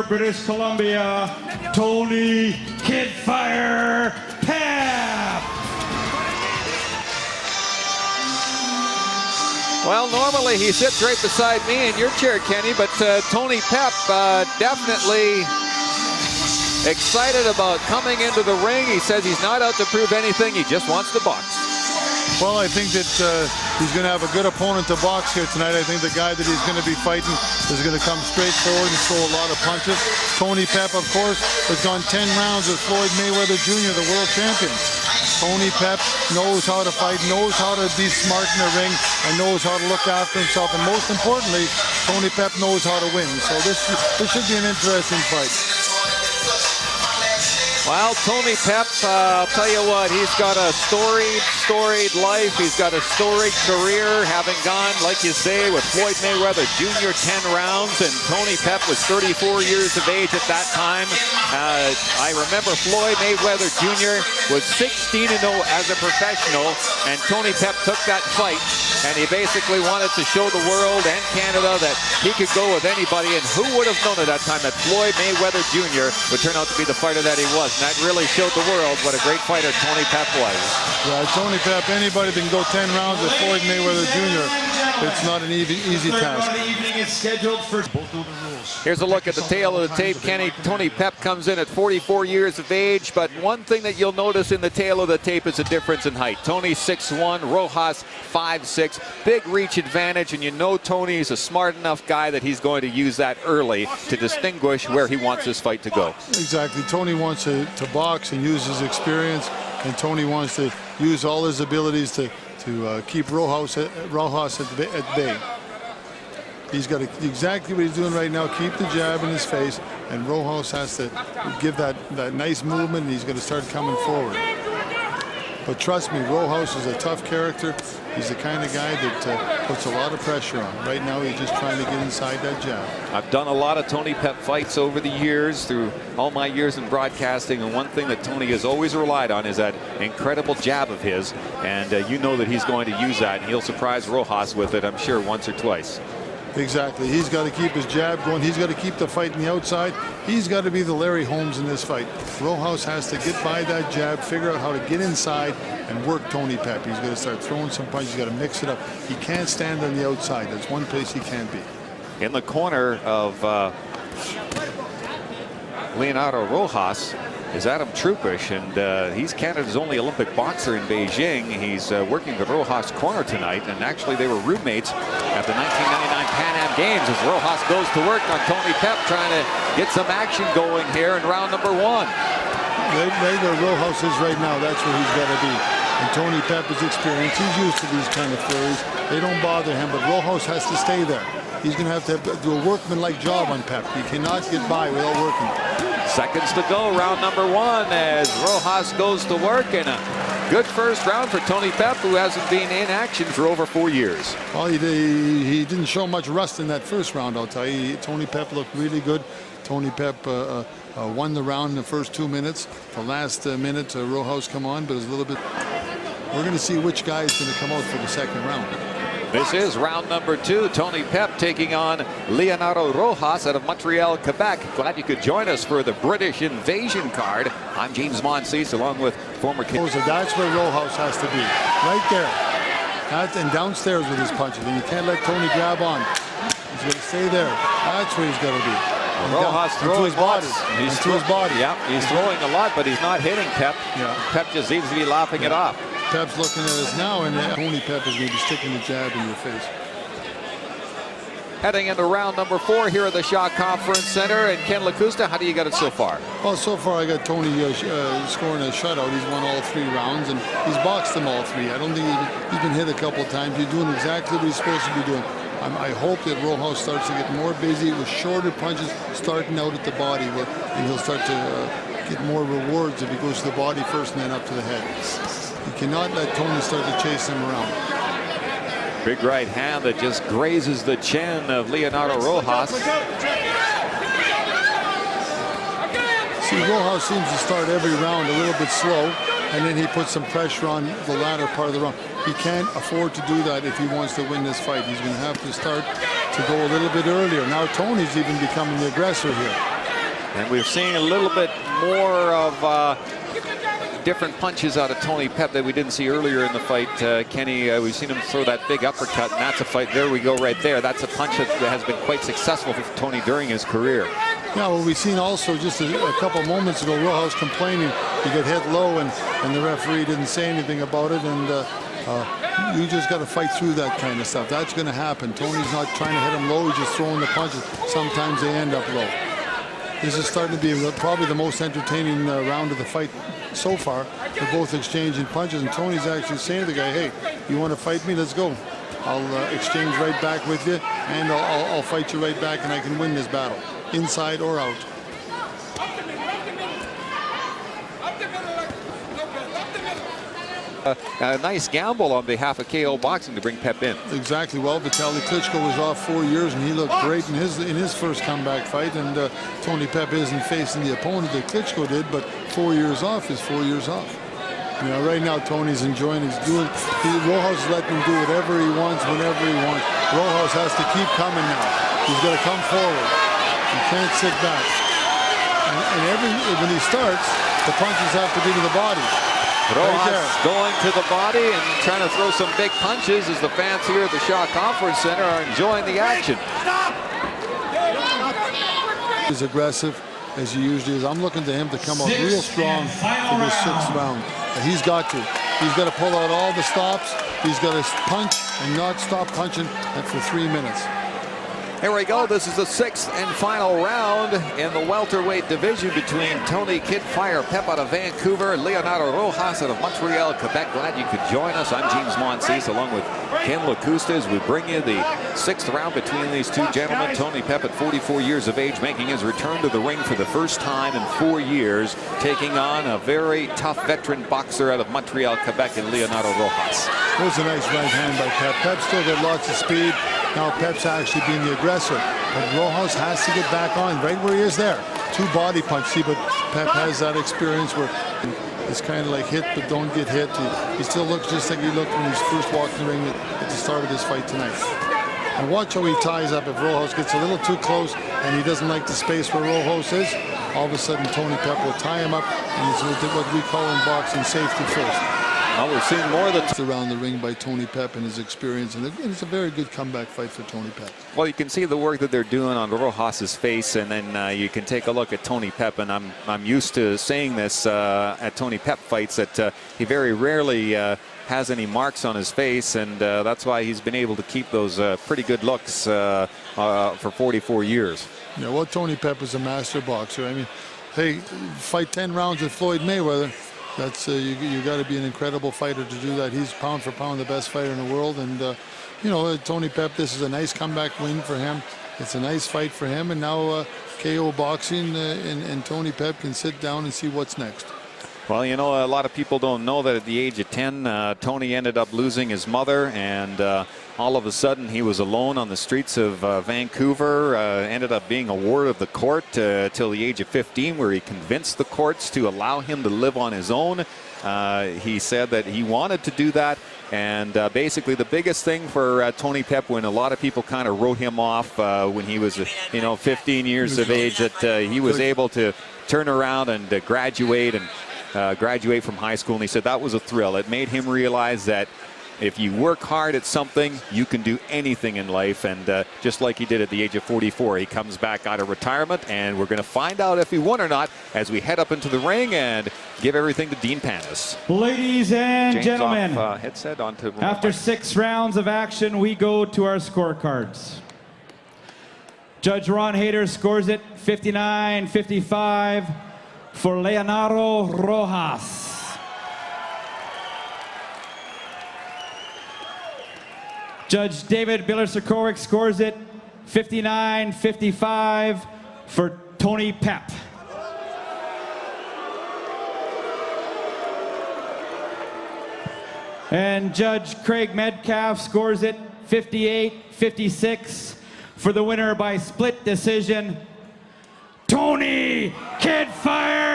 British Columbia, Tony Kidfire Pep. Well, normally he sits right beside me in your chair, Kenny, but Tony Pep definitely excited about coming into the ring. He says he's not out to prove anything. He just wants to box. Well, I think that he's going to have a good opponent to box here tonight. I think the guy that he's going to be fighting is going to come straight forward and throw a lot of punches. Tony Pep, of course, has gone 10 rounds with Floyd Mayweather Jr., the world champion. Tony Pep knows how to fight, knows how to be smart in the ring, and knows how to look after himself. And most importantly, Tony Pep knows how to win. So this should be an interesting fight. Well, Tony Pep, I'll tell you what, he's got a storied life. He's got a storied career, having gone, like you say, with Floyd Mayweather Jr. 10 rounds, and Tony Pep was 34 years of age at that time. I remember Floyd Mayweather Jr. was 16-0 as a professional, and Tony Pep took that fight, and he basically wanted to show the world and Canada that he could go with anybody, and who would have known at that time that Floyd Mayweather Jr. would turn out to be the fighter that he was. And that really showed the world what a great fighter Tony Pep was. Yeah, Tony Pep, anybody that can go 10 rounds with Floyd Mayweather Jr., it's not an easy task. Here's a look at the tail of the tape, Kenny. Tony Pep comes in at 44 years of age, but one thing that you'll notice in the tail of the tape is a difference in height. Tony 6'1", Rojas 5'6", big reach advantage, and you know Tony's a smart enough guy that he's going to use that early to distinguish where he wants this fight to go. Exactly. Tony wants to box and use his experience, and Tony wants to use all his abilities to keep Rojas at bay. He's got exactly what he's doing right now, keep the jab in his face, and Rojas has to give that nice movement, and he's going to start coming forward. But trust me, Rojas is a tough character. He's the kind of guy that puts a lot of pressure on. Right now, he's just trying to get inside that jab. I've done a lot of Tony Pep fights over the years, through all my years in broadcasting, and one thing that Tony has always relied on is that incredible jab of his, and you know that he's going to use that, and he'll surprise Rojas with it, I'm sure, once or twice. Exactly. He's got to keep his jab going. He's got to keep the fight on the outside. He's got to be the Larry Holmes in this fight. Rojas has to get by that jab, figure out how to get inside and work Tony Pep. He's got to start throwing some punches. He's got to mix it up. He can't stand on the outside. That's one place he can't be. In the corner of Leonardo Rojas is Adam Trupish, and he's Canada's only Olympic boxer in Beijing. He's working the Rojas corner tonight, and actually they were roommates at the 1999 Pan Am Games as Rojas goes to work on Tony Pep, trying to get some action going here in round number one. Right where Rojas is right now, that's where he's got to be. And Tony Pep is experienced. He's used to these kind of flurries. They don't bother him, but Rojas has to stay there. He's going to have to do a workman-like job on Pep. He cannot get by without working. Seconds to go, round number one, as Rojas goes to work, and a good first round for Tony Pep, who hasn't been in action for over 4 years. Well, he didn't show much rust in that first round, I'll tell you. Tony Pep looked really good. Tony Pep won the round in the first 2 minutes. The last minute, Rojas come on, but it was a little bit... We're going to see which guy is going to come out for the second round. This is round number two. Tony Pep taking on Leonardo Rojas out of Montreal, Quebec. Glad you could join us for the British Invasion card. I'm James Monsees, along with former... So that's where Rojas has to be, right there. And downstairs with his punches. And you can't let Tony grab on. He's going to stay there. That's where he's going to be. Rojas throwing his body. He's to his body. Yeah, he's throwing a lot, but he's not hitting Pep. Yeah. Pep just seems to be laughing it off. Pep's looking at us now, and Tony Pep is going to be sticking the jab in your face. Heading into round number four here at the Shaw Conference Center. And Ken Lacusta, how do you got it so far? Well, so far I got Tony scoring a shutout. He's won all 3 rounds, and he's boxed them all 3. I don't think he's been hit a couple of times. He's doing exactly what he's supposed to be doing. I hope that Rojas starts to get more busy with shorter punches starting out at the body, and he'll start to get more rewards if he goes to the body first and then up to the head. You cannot let Tony start to chase him around. Big right hand that just grazes the chin of Leonardo Rojas. See, Rojas seems to start every round a little bit slow, and then he puts some pressure on the latter part of the round. He can't afford to do that if he wants to win this fight. He's going to have to start to go a little bit earlier. Now Tony's even becoming the aggressor here. And we've seen a little bit more of different punches out of Tony Pep that we didn't see earlier in the fight. Kenny, we've seen him throw that big uppercut, and that's a fight. There we go right there. That's a punch that has been quite successful for Tony during his career. Yeah, well, we've seen also just a couple moments ago, Rojas complaining he got hit low, and the referee didn't say anything about it. And you just got to fight through that kind of stuff. That's going to happen. Tony's not trying to hit him low. He's just throwing the punches. Sometimes they end up low. This is starting to be probably the most entertaining round of the fight so far. They're both exchanging punches, and Tony's actually saying to the guy, hey, you want to fight me? Let's go. I'll exchange right back with you, and I'll fight you right back, and I can win this battle, inside or out. A nice gamble on behalf of KO Boxing to bring Pep in. Exactly. Well, Vitaly Klitschko was off 4 years, and he looked great in his first comeback fight. And Tony Pep isn't facing the opponent that Klitschko did, but 4 years off is 4 years off. You know, right now Tony's enjoying. Rojas is letting him do whatever he wants, whenever he wants. Rojas has to keep coming now. He's got to come forward. He can't sit back. And when he starts, the punches have to be to the body. Rojas going to the body and trying to throw some big punches as the fans here at the Shaw Conference Center are enjoying the action. As aggressive as he usually is. I'm looking to him to come out real strong for this sixth round. He's got to. He's got to pull out all the stops. He's got to punch and not stop punching for 3 minutes. Here we go. This is the sixth and final round in the welterweight division between Tony Kid Fire Pep out of Vancouver and Leonardo Rojas out of Montreal, Quebec. Glad you could join us. I'm James Monsees along with Ken LaCusta as we bring you the sixth round between these two gentlemen. Tony Pep at 44 years of age making his return to the ring for the first time in 4 years, taking on a very tough veteran boxer out of Montreal, Quebec in Leonardo Rojas. That was a nice right hand by Pep. Pep still got lots of speed. Now Pep's actually being the aggressor, but Rojas has to get back on right where he is there. 2 body punches. See, but Pep has that experience where it's kind of like hit but don't get hit. He still looks just like he looked when he first walked in the ring at the start of this fight tonight. And watch how he ties up. If Rojas gets a little too close and he doesn't like the space where Rojas is, all of a sudden Tony Pep will tie him up, and it's what we call in boxing safety first. Well, we're seeing more of the around the ring by Tony Pep and his experience, and it's a very good comeback fight for Tony Pep. Well, you can see the work that they're doing on Rojas's face, and then you can take a look at Tony Pep. And I'm used to saying this at Tony Pep fights that he very rarely has any marks on his face, and that's why he's been able to keep those pretty good looks for 44 years. Yeah, well, Tony Pep is a master boxer. I mean, hey, fight 10 rounds with Floyd Mayweather. That's you got to be an incredible fighter to do that. He's pound for pound the best fighter in the world, and you know, Tony Pep, this is a nice comeback win for him. It's a nice fight for him, and now KO Boxing and Tony Pep can sit down and see what's next. Well, you know, a lot of people don't know that at the age of 10, Tony ended up losing his mother, and all of a sudden he was alone on the streets of Vancouver, ended up being a ward of the court till the age of 15, where he convinced the courts to allow him to live on his own. He said that he wanted to do that, and basically the biggest thing for Tony Pep, when a lot of people kind of wrote him off when he was 15 years of age, that he was able to turn around and graduate from high school, and he said that was a thrill. It made him realize that if you work hard at something, you can do anything in life. And just like he did at the age of 44, he comes back out of retirement, and we're going to find out if he won or not as we head up into the ring and give everything to Dean Panis. Ladies and gentlemen, headset onto after 6 rounds of action, we go to our scorecards. Judge Ron Hayter scores it 59-55 for Leonardo Rojas. Judge David Biller-Sikowic scores it 59-55 for Tony Pep. And Judge Craig Metcalf scores it 58-56 for the winner by split decision, Tony Kid Fire